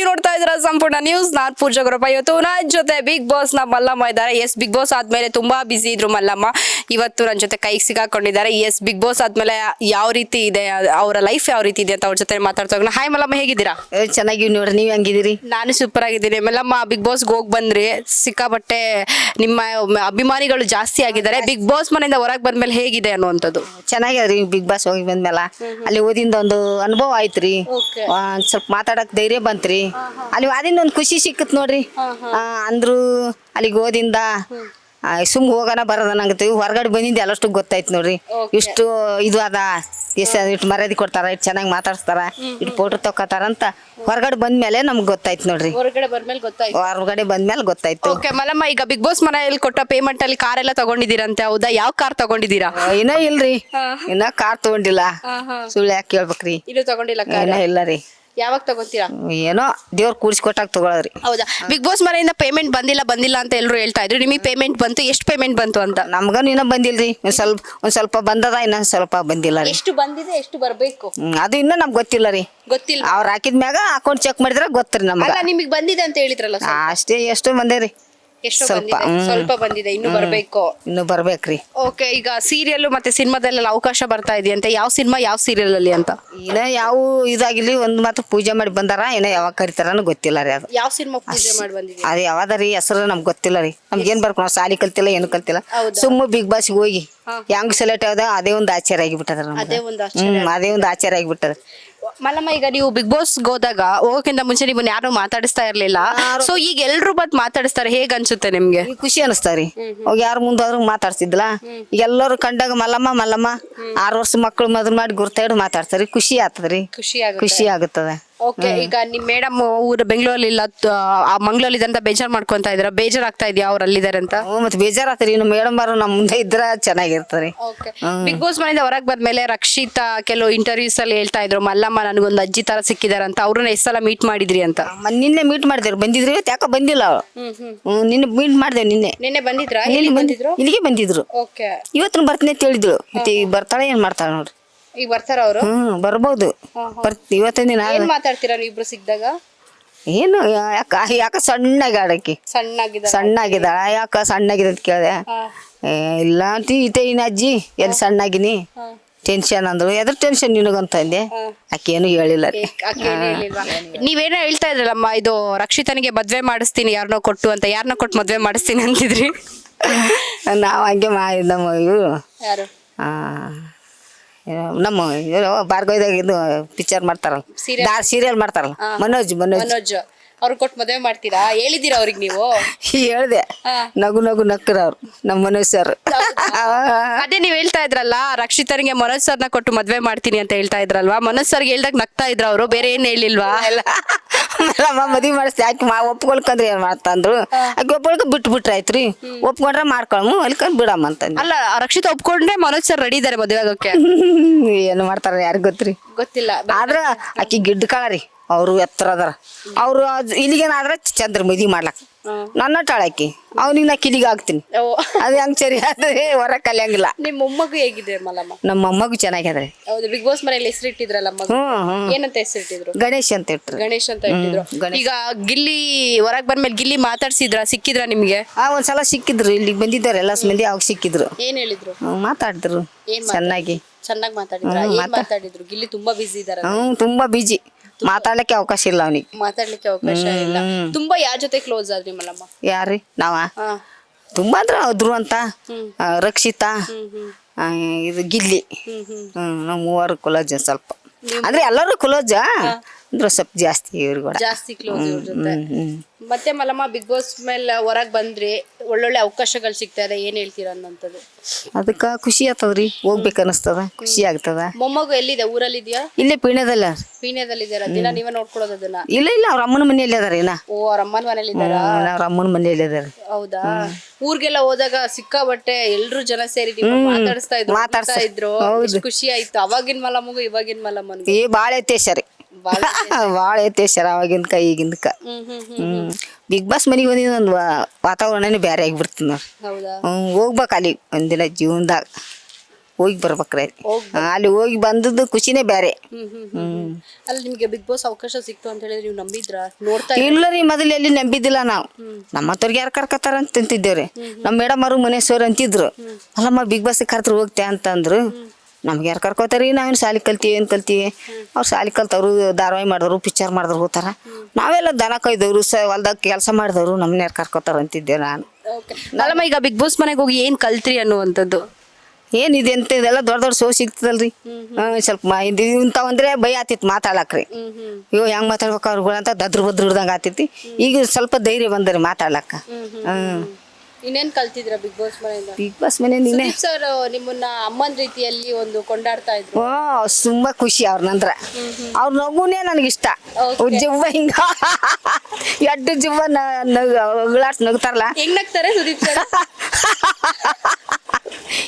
ನೋಡ್ತಾ ಇದ್ದೀರಾ ಸಂಪೂರ್ಣ ನ್ಯೂಸ್. ನಾನ್ ಪೂಜಾ ಗುರಪ್ಪ. ಇವತ್ತು ನನ್ನ ಜೊತೆ ಬಿಗ್ ಬಾಸ್ ನ ಮಲ್ಲಮ್ಮ ಇದ್ದಾರೆ. ಎಸ್, ಬಿಗ್ ಬಾಸ್ ಆದ್ಮೇಲೆ ತುಂಬಾ ಬಿಸಿ ಇದ್ರು ಮಲ್ಲಮ್ಮ. ಇವತ್ತು ನನ್ನ ಜೊತೆ ಕೈಗೆ ಸಿಗಾಕೊಂಡಿದ್ದಾರೆ. ಎಸ್, ಬಿಗ್ ಬಾಸ್ ಆದ್ಮೇಲೆ ಯಾವ ರೀತಿ ಇದೆ, ಅವರ ಲೈಫ್ ಯಾವ ರೀತಿ ಇದೆ ಅಂತ ಅವ್ರ ಜೊತೆ ಮಾತಾಡ್ತಾ ಹೋಗೋಣ. ಹಾಯ್ ಮಲ್ಲಮ್ಮ, ಹೇಗಿದ್ದೀರಾ? ಚೆನ್ನಾಗಿ ನೋಡ್ರಿ, ನೀವ್ ಹೆಂಗಿದ್ದೀರಿ? ನಾನು ಸೂಪರ್ ಆಗಿದ್ದೀನಿ. ಮಲ್ಲಮ್ಮ, ಬಿಗ್ ಬಾಸ್ಗೆ ಹೋಗಿ ಬಂದ್ರಿ, ಸಿಕ್ಕಾಬಟ್ಟೆ ನಿಮ್ಮ ಅಭಿಮಾನಿಗಳು ಜಾಸ್ತಿ ಆಗಿದ್ದಾರೆ. ಬಿಗ್ ಬಾಸ್ ಮನೆಯಿಂದ ಹೊರಗೆ ಬಂದ್ಮೇಲೆ ಹೇಗಿದೆ ಅನ್ನುವಂಥದ್ದು? ಚೆನ್ನಾಗ್ಯಾದ್ರಿ. ಬಿಗ್ ಬಾಸ್ ಹೋಗಿ ಬಂದ್ಮೇಲ ಅಲ್ಲಿ ಓದಿಂದ ಒಂದು ಅನುಭವ ಆಯ್ತ್ರಿ. ಒಂದ್ ಸ್ವಲ್ಪ ಮಾತಾಡಕ್ ಧೈರ್ಯ ಬಂತ್ರಿ. ಅಲ್ಲಿ ಅದಿಂದ ಒಂದ್ ಖುಷಿ ಸಿಕ್ಕತ್ ನೋಡ್ರಿ. ಅಂದ್ರು ಅಲ್ಲಿಗೆ ಓದಿಂದ ಸುಮ್ ಹೋಗೋಣ ಬರೋದ ನಂಗತ್ತೀವಿ. ಹೊರಗಡೆ ಬಂದಿದ್ದು ಎಲ್ಲಷ್ಟು ಗೊತ್ತಾಯ್ತು ನೋಡ್ರಿ. ಇಷ್ಟು ಇದು ಅದ ಇಷ್ಟು ಮರ್ಯಾದೆ ಕೊಡ್ತಾರ, ಇಷ್ಟು ಚೆನ್ನಾಗಿ ಮಾತಾಡ್ತಾರ, ಇಟ್ಟು ಫೋಟೋ ತಕ್ಕೋತಾರ ಅಂತ ಹೊರಗಡೆ ಬಂದ್ಮೇಲೆ ನಮ್ಗೆ ಗೊತ್ತಾಯ್ತು ನೋಡ್ರಿ. ಹೊರಗಡೆ ಬಂದ್ಮೇಲೆ ಗೊತ್ತಾಯ್ತು. ಓಕೆ ಮಲ್ಲಮ್ಮ, ಈಗ ಬಿಗ್ ಬಾಸ್ ಮನೆಯಲ್ಲಿ ಕೊಟ್ಟ ಪೇಮೆಂಟ್ ಅಲ್ಲಿ ಕಾರ್ ಎಲ್ಲ ತಗೊಂಡಿದ್ದೀರಂತೆ, ಹೌದಾ? ಯಾವ ಕಾರ್ ತಗೊಂಡಿದ್ದೀರಾ? ಇನ್ನ ಇಲ್ರಿ, ಇನ್ನ ಕಾರ್ ತಗೊಂಡಿಲ್ಲ. ಸುಳ್ಳು ಯಾಕೆ ಕೇಳ್ಬೇಕ್ರಿ? ಇದು ತಗೊಂಡಿಲ್ಲ, ಇನ್ನ ಇಲ್ಲ ರೀ. ಯಾವಾಗ ತಗೊಂತೀರಾ? ಏನೋ ದೇವ್ರ ಕೂಡಿಸ್ಕೊಟ್ಟಾಗ ತಗೊಳದ್ರಿ. ಹೌದಾ? ಬಿಗ್ ಬಾಸ್ ಮನೆಯಿಂದ ಪೇಮೆಂಟ್ ಬಂದಿಲ್ಲ ಅಂತ ಎಲ್ಲರೂ ಹೇಳ್ತಾ ಇದ್ರು. ನಿಮಗೆ ಪೇಮೆಂಟ್ ಬಂತು? ಎಷ್ಟು ಪೇಮೆಂಟ್ ಬಂತು ಅಂತ? ನಮ್ಗನು ಇನ್ನ ಬಂದಿಲ್ರಿ. ಒಂದ್ ಸ್ವಲ್ಪ ಬಂದದ, ಇನ್ನ ಸ್ವಲ್ಪ ಬಂದಿಲ್ಲ ರೀ. ಎಷ್ಟು ಬಂದಿದೆ, ಎಷ್ಟು ಬರ್ಬೇಕು? ಅದು ಇನ್ನ ನಮ್ಗೆ ಗೊತ್ತಿಲ್ಲ ರೀ. ಗೊತ್ತಿಲ್ಲ. ಅವ್ರ ಹಾಕಿದ್ಮ್ಯಾಗ ಅಕೌಂಟ್ ಚೆಕ್ ಮಾಡಿದ್ರ ಗೊತ್ತರಿ ನಮ್ಗ. ನಿಮಗೆ ಬಂದಿದೆ ಅಂತ ಹೇಳಿದ್ರಲ್ಲ, ಅಷ್ಟೇ. ಎಷ್ಟು ಬಂದೇರಿ? ಸ್ವಲ್ಪ ಬಂದಿದೆ, ಇನ್ನು ಬರ್ಬೇಕು. ಇನ್ನು ಬರ್ಬೇಕ್ರಿ. ಓಕೆ, ಈಗ ಸೀರಿಯಲ್ ಮತ್ತೆ ಸಿನಿಮಾದಲ್ಲೆಲ್ಲ ಅವಕಾಶ ಬರ್ತಾ ಇದೆಯಂತೆ. ಯಾವ ಸಿನಿಮಾ, ಯಾವ ಸೀರಿಯಲ್ ಅಲ್ಲಿ ಅಂತ? ಇನ್ನ ಯಾವ ಇದಾಗಿರ್ಲಿ, ಒಂದ್ ಮಾತ್ರ ಪೂಜೆ ಮಾಡಿ ಬಂದಾರ. ಇನ್ನ ಯಾವಾಗ ಕರಿತಾರನು ಗೊತ್ತಿಲ್ಲ ರೀ. ಅದು ಯಾವ ಸಿನಿಮಾ ಪೂಜೆ ಮಾಡಿ ಬಂದಿದೆ? ಅದು ಯಾವ್ದಾರಿ ಹೆಸರು ನಮ್ಗೆ ಗೊತ್ತಿಲ್ಲ ರೀ. ನಮ್ಗೆ ಏನ್ ಬರ್ಬೇಕು, ನಾವು ಸಾಲಿ ಕಲ್ತಿಲ್ಲ, ಏನು ಕಲ್ತಿಲ್ಲ. ಸುಮ್ಮ ಬಿಗ್ ಬಾಸ್ ಹೋಗಿ ಹೆಂಗ್ ಸೆಲೆಕ್ಟ್ ಆದ ಅದೇ ಒಂದು ಆಶ್ಚರ್ಯ ಆಗಿಬಿಟ್ಟದ. ಅದೇ ಒಂದು ಆಶ್ಚರ್ಯ ಆಗಿಬಿಟ್ಟದ. ಮಲ್ಲಮ್ಮ, ಈಗ ನೀವು ಬಿಗ್ ಬಾಸ್ ಹೋದಾಗ ಹೋಗೋಕ್ಕಿಂತ ಮುಂಚೆ ನಿಮ್ಮನ್ನ ಯಾರು ಮಾತಾಡಿಸ್ತಾ ಇರ್ಲಿಲ್ಲ. ಸೊ ಈಗ ಎಲ್ರು ಬಂದ್ ಮಾತಾಡಿಸ್ತಾರೆ, ಹೇಗ್ ಅನ್ಸುತ್ತೆ ನಿಮ್ಗೆ? ಖುಷಿ ಅನಿಸ್ತಾರಿ. ಹೋಗಿ ಯಾರು ಮುಂದಾದ್ರು ಮಾತಾಡ್ಸಿದ್ಲ. ಎಲ್ಲರೂ ಕಂಡಾಗ ಮಲ್ಲಮ್ಮ 6 ವರ್ಷ ಮಕ್ಳು ಮದುವೆ ಮಾಡಿ ಗುರ್ತಾಡಿ ಮಾತಾಡ್ತಾರಿ. ಖುಷಿ ಆಗ್ತದ್ರಿ. ಖುಷಿ ಆಗುತ್ತದ. ಓಕೆ, ಈಗ ನಿಮ್ ಮೇಡಮ್ ಊರು ಬೆಂಗಳೂರಲ್ಲಿ ಇಲ್ಲ, ಮಂಗಳೂರಲ್ಲಿ ಅಂತ ಬೇಜಾರ್ ಮಾಡ್ಕೊಂತ ಇದ್ರ? ಬೇಜಾರಾಗ್ತಾ ಇದೆಯಾ ಅವ್ರು ಅಲ್ಲಿದ್ದಾರೆ ಅಂತ? ಮತ್ತೆ ಬೇಜಾರಾಗ್ತರಿ. ಇನ್ನು ಮೇಡಮ್ ಬಾರು ನಮ್ ಮುಂದೆ ಇದ್ರ ಚೆನ್ನಾಗಿರ್ತರಿ. ಬಿಗ್ ಬಾಸ್ ಮನೆಯಿಂದ ಹೊರಗೆ ಬಂದ್ಮೇಲೆ ರಕ್ಷಿತಾ ಕೆಲವು ಇಂಟರ್ವ್ಯೂಸ್ ಅಲ್ಲಿ ಹೇಳ್ತಾ ಇದ್ರು, ಮಲ್ಲಮ್ಮ ನನಗೊಂದು ಅಜ್ಜಿ ತರ ಸಿಕ್ಕಿದಾರ ಅಂತ. ಅವ್ರನ್ನ ಎಷ್ಟು ಸಲ ಮೀಟ್ ಮಾಡಿದ್ರಿ ಅಂತ? ನಿನ್ನೆ ಮೀಟ್ ಮಾಡಿದ್ರು. ಬಂದಿದ್ರಿ, ಯಾಕ ಬಂದಿಲ್ಲ ಅವ್ರು. ನಿನ್ನೆ ಮೀಟ್ ಮಾಡ್ದೇವ್. ನಿನ್ನೆ ಬಂದಿದ್ರ? ಇಲ್ಲಿಗೆ ಬಂದಿದ್ರು. ಇವತ್ತು ಬರ್ತೀನಿ ಅಂತ ಹೇಳಿದ್ರು. ಮತ್ತೆ ಈಗ ಬರ್ತಾಳೆ, ಏನ್ ಮಾಡ್ತಾಳ ನೋಡ್ರಿ. ಈಗ ಬರ್ತಾರ ಅವರು? ಬರ್ಬೋದು. ಇವತ್ತಿನ ದಿನ ಮಾತಾಡ್ತೀರಾ ಇಬ್ರು ಸಿಕ್ಕಿದಾಗ? ಏನು ಯಾಕ ಸಣ್ಣಾಗಿ ಆಡಕ್ಕೆ ಸಣ್ಣಾಗಿದ್ದಾಳ. ಯಾಕ ಸಣ್ಣಾಗಿದೆ ಅಂತ ಕೇಳಿದೆ. ಇಲ್ಲ ಅಂತ ಇನ್ನ ಅಜ್ಜಿ ಎಲ್ಲಿ ಸಣ್ಣಾಗಿನಿ, ಟೆನ್ಷನ್ ಅಂದ್ರು. ಎದ್ರ ಟೆನ್ಷನ್ ನಿನಗಂತ ಅಂದೆ. ಆಕೇನು ಹೇಳಿಲ್ಲ ರೀ. ನೀವೇನೋ ಹೇಳ್ತಾ ಇದ್ರಲ್ಲಮ್ಮ, ಇದು ರಕ್ಷಿತನಿಗೆ ಮದ್ವೆ ಮಾಡಿಸ್ತೀನಿ ಯಾರನ್ನೋ ಕೊಟ್ಟು ಅಂತ. ಯಾರನ್ನ ಕೊಟ್ಟು ಮದ್ವೆ ಮಾಡಿಸ್ತೀನಿ ಅಂತಿದ್ರಿ? ನಾವು ಹಂಗೆ ನಮ್ಮ ಇವರು ನಮ್ಮ ಭಾರ್ಗವದಾಗ ಇದು ಪಿಕ್ಚರ್ ಮಾಡ್ತಾರಲ್ಲ, ಸೀರಿಯಲ್ ಮಾಡ್ತಾರಲ್ಲ, ಮನೋಜ್ ಅವ್ರು ಕೊಟ್ಟು ಮದುವೆ ಮಾಡ್ತೀರಾ? ಹೇಳಿದ್ದೀರಾ ಅವ್ರಿಗೆ ನೀವು? ಹೇಳ್ದೆ. ನಗು ನಕ್ಕರ ಅವ್ರು, ನಮ್ಮ ಮನೋಜ್ ಸರ್. ಅದೇ ನೀವ್ ಹೇಳ್ತಾ ಇದ್ರಲ್ಲ, ರಕ್ಷಿತನಿಗೆ ಮನೋಜ್ ಸರ್ನ ಕೊಟ್ಟು ಮದ್ವೆ ಮಾಡ್ತೀನಿ ಅಂತ ಹೇಳ್ತಾ ಇದ್ರಲ್ವಾ? ಮನೋಜ್ ಸರ್ಗೆ ಹೇಳ್ದಾಗ ನಗ್ತಾ ಇದ್ರ ಅವರು, ಬೇರೆ ಏನ್ ಹೇಳಿಲ್ವಾ? ಮದ್ವಿ ಮಾಡಿಸ್ತಿ ಆಕಿ ಒಪ್ಕೊಳ್ಕಂದ್ರೆ ಏನ್ ಮಾಡ್ತಂದ್ರು. ಆಕಿ ಒಪ್ಕೊಳ್ಕ ಬಿಟ್ಬಿಟ್ರಾಯ್ತ್ರಿ. ಒಪ್ಕೊಂಡ್ರೆ ಮಾಡ್ಕೊಳಮು, ಅಲ್ಕೊಂಡ್ ಬಿಡಮ್ಮ ಅಂತಂದ್. ಅಲ್ಲ, ರಕ್ಷಿತ ಒಪ್ಕೊಂಡ್ರೆ ಮನೋಜ್ ಸರ್ ರೆಡಿ ಇದಾರೆ ಮದ್ವೆ ಆಗೋಕೆ. ಏನು ಮಾಡ್ತಾರ ಯಾರಿಗ್ ಗೊತ್ತ್ರಿ? ಗೊತ್ತಿಲ್ಲ. ಆದ್ರ ಆಕಿ ಗಿಡ್ಡ ಕಾಳರಿ, ಅವ್ರು ಎತ್ತರ ಅದಾರ. ಅವ್ರು ಇಲ್ಲಿಗೇನಾದ್ರ ಚಂದ್ರ ಮದ್ವಿ ಮಾಡ್ಲಕ್ ನನ್ನ ಟಾಳಕಿ ಅವ್ನಿಗೆ ನಾ ಕಿಲಿಗೆ ಆಗ್ತೀನಿ. ಅದು ಹೆಂಗ್ ಸರಿ ಆದ್ರೆ ಹೊರ ಕಲಿಯಂಗಿಲ್ಲ. ನಿಮ್ ಮೊಮ್ಮಗು ಹೇಗಿದೆ ಮಲ್ಲಮ್ಮ? ನಮ್ಮ ಮೊಮ್ಮಗು ಚೆನ್ನಾಗ್ಯದ್ರಿ. ಹೌದು, ಬಿಗ್ ಬಾಸ್ ಮನೇಲಿ ಹೆಸರಿಟ್ಟಿದ್ರಲ್ಲ ಮಗ, ಏನಂತ ಹೆಸರಿಟ್ಟಿದ್ರು? ಗಣೇಶ್ ಅಂತ ಇಟ್ರು. ಗಣೇಶ್ ಅಂತ ಇಟ್ಟಿದ್ರು. ಈಗ ಗಿಲ್ಲಿ ಹೊರಗ್ ಬಂದ್ಮೇಲೆ ಗಿಲ್ಲಿ ಮಾತಾಡ್ಸಿದ್ರ, ಸಿಕ್ಕಿದ್ರ ನಿಮ್ಗೆ? ಒಂದ್ಸಲ ಸಿಕ್ಕಿದ್ರು. ಇಲ್ಲಿಗೆ ಬಂದಿದ್ದಾರೆ ಎಲ್ಲ ಮಂದಿ, ಅವಾಗ ಸಿಕ್ಕಿದ್ರು. ಏನ್ ಹೇಳಿದ್ರು? ಮಾತಾಡಿದ್ರು ಚೆನ್ನಾಗಿ ಮಾತಾಡಿದ್ರು. ಗಿಲ್ಲಿ ತುಂಬಾ ಬಿಸಿ ಇದಾರೆ. ತುಂಬಾ ಬಿಜಿ, ಮಾತಾಡ್ಲಿಕ್ಕೆ ಅವಕಾಶ ಇಲ್ಲ ಅವನಿಗೆ. ಮಾತಾಡ್ಲಿಕ್ಕೆ ಅವಕಾಶ ಇಲ್ಲ. ತುಂಬಾ ಯಾರ ಜೊತೆ ಕ್ಲೋಸ್ ಆದ್ರಿ ಮಲ್ಲಮ್ಮ? ಯಾರ್ರಿ ನಾವ? ತುಂಬಾ ಅಂದ್ರ ಧ್ರುವ ಅಂತ, ರಕ್ಷಿತಾ, ಇದು ಗಿಲ್ಲಿ. ನಾವು ಮೂವರು ಕ್ಲೋಜ್. ಸ್ವಲ್ಪ ಅಂದ್ರೆ ಎಲ್ಲರೂ ಕ್ಲೋಜ್ ಅಂದ್ರೆ ಸ್ವಲ್ಪ ಜಾಸ್ತಿ ಇವ್ರು ಜಾಸ್ತಿ ಕ್ಲೋಸ್ ಇವ್ರ ಜೊತೆ. ಮತ್ತೆ ಮಲ್ಲಮ್ಮ, ಬಿಗ್ ಬಾಸ್ ಮೇಲೆ ಹೊರಗ್ ಬಂದ್ರಿ, ಒಳ್ಳೊಳ್ಳೆ ಅವಕಾಶಗಳು ಸಿಗ್ತಾ ಇದೆ, ಏನ್ ಹೇಳ್ತೀರಾ ಅನ್ನೋಂಥದ್ದು? ಅದಕ್ಕ ಖುಷಿ ಆಗ್ತದ್ರಿ. ಹೋಗ್ಬೇಕು ಅನಿಸ್ತದ, ಖುಷಿ ಆಗ್ತದ. ಮೊಮ್ಮಗು ಎಲ್ಲಿದೆ? ಊರಲ್ಲಿ ಇದೆಯಾ? ಇಲ್ಲೇ ಪೀಣ್ಯದಲ್ಲ. ಪೀಣ್ಯದಲ್ಲಿದ್ದಾರ? ದಿನ ನೀವೇ ನೋಡ್ಕೊಳ್ಳೋದು ಅದನ್ನ? ಇಲ್ಲ ಅವ್ರ ಅಮ್ಮನ ಮನೆಯಲ್ಲಿ ಅದಾರ. ಓ, ಅವ್ರ ಅಮ್ಮನ ಮನೇಲಿ ಇದ್ದಾರ? ಅವ್ರ ಅಮ್ಮನ ಮನೆಯಲ್ಲಿ ಅದಾರ. ಹೌದಾ? ಊರ್ಗೆಲ್ಲ ಹೋದಾಗ ಸಿಕ್ಕಾಬಟ್ಟೆ ಎಲ್ರು ಜನ ಸೇರಿ ಮಾತಾಡಿಸ್ತಾ ಇದ್ರು. ಎಷ್ಟು ಖುಷಿ ಆಯ್ತು. ಅವಾಗಿನ ಮಲ್ಲಮ್ಮಗೂ ಇವಾಗಿನ ಮಲ್ಲಮ್ಮನಿಗೆ ಬಾಳ ವ್ಯತ್ಯಾಸ ರೀ. ಬಾಳ ವ್ಯತ್ಯಾಸ ಅವಾಗಿಂದಕ ಈಗಿಂದಕ. ಬಿಗ್ ಬಾಸ್ ಮನೆಗೆ ಬಂದಿದ ಒಂದು ವಾತಾವರಣನೇ ಬೇರೆ ಆಗಿಬಿಡ್ತದ. ಹೌದಾ? ಹೋಗ್ಬೇಕು ಅಲ್ಲಿ ಒಂದಿನ ಜೀವನದಾಗ. ಹೋಗಿ ಬರ್ಬೇಕ್ರಿ ಅಲ್ಲಿ ಹೋಗಿ ಬಂದದ್ದು ಖುಷಿನೇ ಬೇರೆ. ಅಲ್ಲ ನಿಮ್ಗೆ ಬಿಗ್ ಬಾಸ್ ಅವಕಾಶ ಸಿಕ್ತು ಅಂತ ಹೇಳಿದ್ರೆ ನೀವು ನಂಬಿದ್ರಾ? ನೋಡ್ತಾ ಇಲ್ಲ ರೀ, ಮೊದಲು ಎಲ್ಲಿ ನಂಬಿದ್ದಿಲ್ಲ ನಾವು. ನಮ್ಮ ಹತ್ತವ್ರಿಗೆ ಯಾರು ಕರ್ಕತ್ತಾರ ಅಂತ ಅಂತಿದ್ದೇವ್ರಿ. ನಮ್ಮ ಮೇಡಮ್ ಅವರು ಮನೇಶ್ವರ್ ಅಂತಿದ್ರು, ಅಲ್ಲಮ್ಮ ಬಿಗ್ ಬಾಸ್ ಕರ್ತ್ರ ಹೋಗ್ತೆ ಅಂತಂದ್ರು. ನಮ್ಗೆ ಯಾರು ಕರ್ಕೋತಾರಿ, ನಾವೇನು ಶಾಲೆ ಕಲ್ತೀವಿ ಏನು ಕಲ್ತೀವಿ. ಅವ್ರು ಶಾಲೆ ಕಲ್ತವ್ರು, ಧಾರಾವಾಹಿ ಮಾಡಿದವರು, ಪಿಕ್ಚರ್ ಮಾಡಿದ್ರು ಹೋಗ್ತಾರ. ನಾವೆಲ್ಲ ದನ ಕೊಯ್ದವ್ರು, ಹೊಲ್ದಾಗ ಕೆಲಸ ಮಾಡಿದವರು, ನಮ್ಮನ್ನ ಯಾರು ಕರ್ಕೋತಾರ ಅಂತಿದ್ದೆ ನಾನು. ಅಲ್ಲಮ್ಮ ಈಗ ಬಿಗ್ ಬಾಸ್ ಮನೆಗೆ ಹೋಗಿ ಏನ್ ಕಲ್ತ್ರಿ ಅನ್ನುವಂಥದ್ದು? ಏನಿದೆ ಅಂತ ಇದೆಲ್ಲ ದೊಡ್ಡ ದೊಡ್ಡ ಶೋ ಸಿಗ್ತದಲ್ರಿ. ಸ್ವಲ್ಪ ಇಂಥವಂದ್ರೆ ಭಯ ಆತಿತ್ತು ಮಾತಾಡ್ಲಕ್ರಿ. ಅಯ್ಯೋ ಹೆಂಗ್ ಮಾತಾಡ್ಬೇಕು ಅವ್ರುಗಳು ಅಂತ ದದ್ರ ಬದ್ರ ಹಿಡ್ದಂಗೆ ಆತೈತಿ. ಈಗ ಸ್ವಲ್ಪ ಧೈರ್ಯ ಬಂದ್ರಿ ಮಾತಾಡ್ಲಕ್ಕ. ಇನ್ನೇನ್ ಕಲ್ತಿದ್ರ ಬಿಗ್ ಬಾಸ್ ಮನೆಯಿಂದ? ಬಿಗ್ ಬಾಸ್ ಮನೆ ನೀನೆ ಸರ್ ನಿಮ್ಮನ್ನ ಅಮ್ಮನ ರೀತಿಯಲ್ಲಿ ಒಂದು ಕೊಂಡಾಡ್ತಾ ಇದ್ರು. ತುಂಬಾ ಖುಷಿ ಅವ್ರ ನಂತರ. ಅವ್ರ ನಗುನೇ ನನಗಿಷ್ಟ. ಜಿವ್ವ ಹಿಂಗ ಎಡ್ಡು ಜಿವ್ವ ಉಗಳಾಡ್ಸ್ ನಗ್ತಾರಲ್ಲ, ಹೆಂಗ್ ನಗ್ತಾರೆ ಸುದೀಪ್ ಸರ್?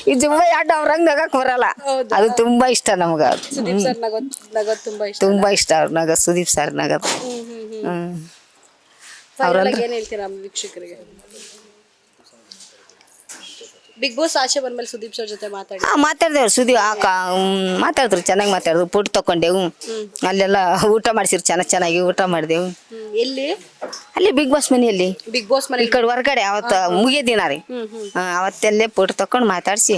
ಈ ಜಿವ್ವ ಎಡ್ಡು ಅವ್ರಂಗ್ ನಗಕ್ ಬರಲ್ಲ. ಅದು ತುಂಬಾ ಇಷ್ಟ ನಮ್ಗ. ಸುದೀಪ್ ಸರ್ ನಗೋದ್ ತುಂಬಾ ಇಷ್ಟ. ತುಂಬಾ ಇಷ್ಟ ಅವ್ರ ನಗ, ಸುದೀಪ್ ಸರ್ ನಗದ. ಏನ್ ಹೇಳ್ತೀರಾ ವೀಕ್ಷಕರಿಗೆ? ಬಿಗ್ ಬಾಸ್ ಆಚೆ ಬಂದ್ಮೇಲೆ ಸುದೀಪ್ ಸರ್ ಜೊತೆ ಮಾತಾಡ್ದೇವ್ರು. ಮಾತಾಡಿದ್ರು, ಚೆನ್ನಾಗಿ ಮಾತಾಡಿದ್ರು. ಫುಡ್ ತಕೊಂಡೆವು, ಅಲ್ಲೆಲ್ಲ ಊಟ ಮಾಡಿಸಿರು, ಚೆನ್ನಾಗಿ ಊಟ ಮಾಡಿದೆವು. ಎಲ್ಲಿ? ಅಲ್ಲಿ ಬಿಗ್ ಬಾಸ್ ಮನೆಯಲ್ಲಿ. ಬಿಗ್ ಬಾಸ್ ಮನೆ ಈ ಕಡೆ ಹೊರಗಡೆ ಅವತ್ತ ಮುಗಿಯ ದಿನ ರೀ. ಅವತ್ತೆಲ್ಲೇ ಫೋಟೋ ತಕೊಂಡು ಮಾತಾಡ್ಸಿ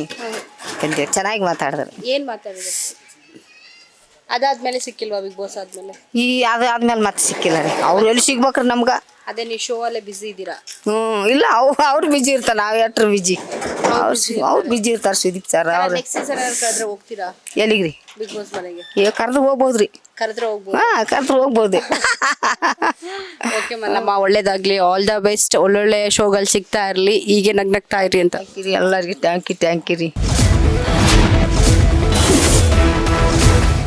ಬಂದೇವು. ಚೆನ್ನಾಗಿ ಮಾತಾಡಿದ್ರು. ಏನ್ ಮಾತಾಡಿದ್ರು? ಅದಾದ್ಮೇಲೆ ಸಿಕ್ಕಿಲ್ವಾ ಬಿಗ್ ಬಾಸ್ ಆದ್ಮೇಲೆ? ಅದಾದ್ಮೇಲೆ ಮತ್ತೆ ಸಿಕ್ಕಿಲ್ಲ ರೀ. ಅವ್ರು ಎಲ್ಲಿ ಸಿಗ್ಬೇಕ್ರಿ ನಮ್ಗ? ಅದೇ ನೀವು ಶೋ ಅಲ್ಲೇ ಬಿಸಿ ಇದ್ದೀರಾ? ಇಲ್ಲ, ಅವ್ರು ಬಿಜಿ ಇರ್ತಾರ, ನಾವ್ ಎಟ್ರು ಬಿಜಿ. ಅವ್ರು ಬಿಜಿ ಇರ್ತಾರ ಸುದೀಪ್ ಸರ್. ಅವ್ರು ನೆಕ್ಸ್ಟ್ ಸೀಸನ್ ಕರೆದ್ರೆ ಹೋಗ್ತೀರಾ ಎಲ್ಲಿಗ್ರಿ? ಬಿಗ್ ಬಾಸ್ ಮನೆಗೆ ಕರೆದು ಹೋಗ್ಬೋದ್ರಿ. ಕರೆದ್ರೆ ಹೋಗ್ಬೋದು. ಕರೆದು ಹೋಗ್ಬೋದು. ಓಕೆ ಮಲ್ಲಮ್ಮ, ಒಳ್ಳೇದಾಗ್ಲಿ, ಆಲ್ ದ ಬೆಸ್ಟ್. ಒಳ್ಳೊಳ್ಳೆ ಶೋಗಳು ಸಿಗ್ತಾ ಇರ್ಲಿ, ಹೀಗೆ ನಗ್ನಗ್ತಾ ಇರಿ ಅಂತ. ಎಲ್ಲರಿಗೆ ಥ್ಯಾಂಕ್ ಯು ರೀ.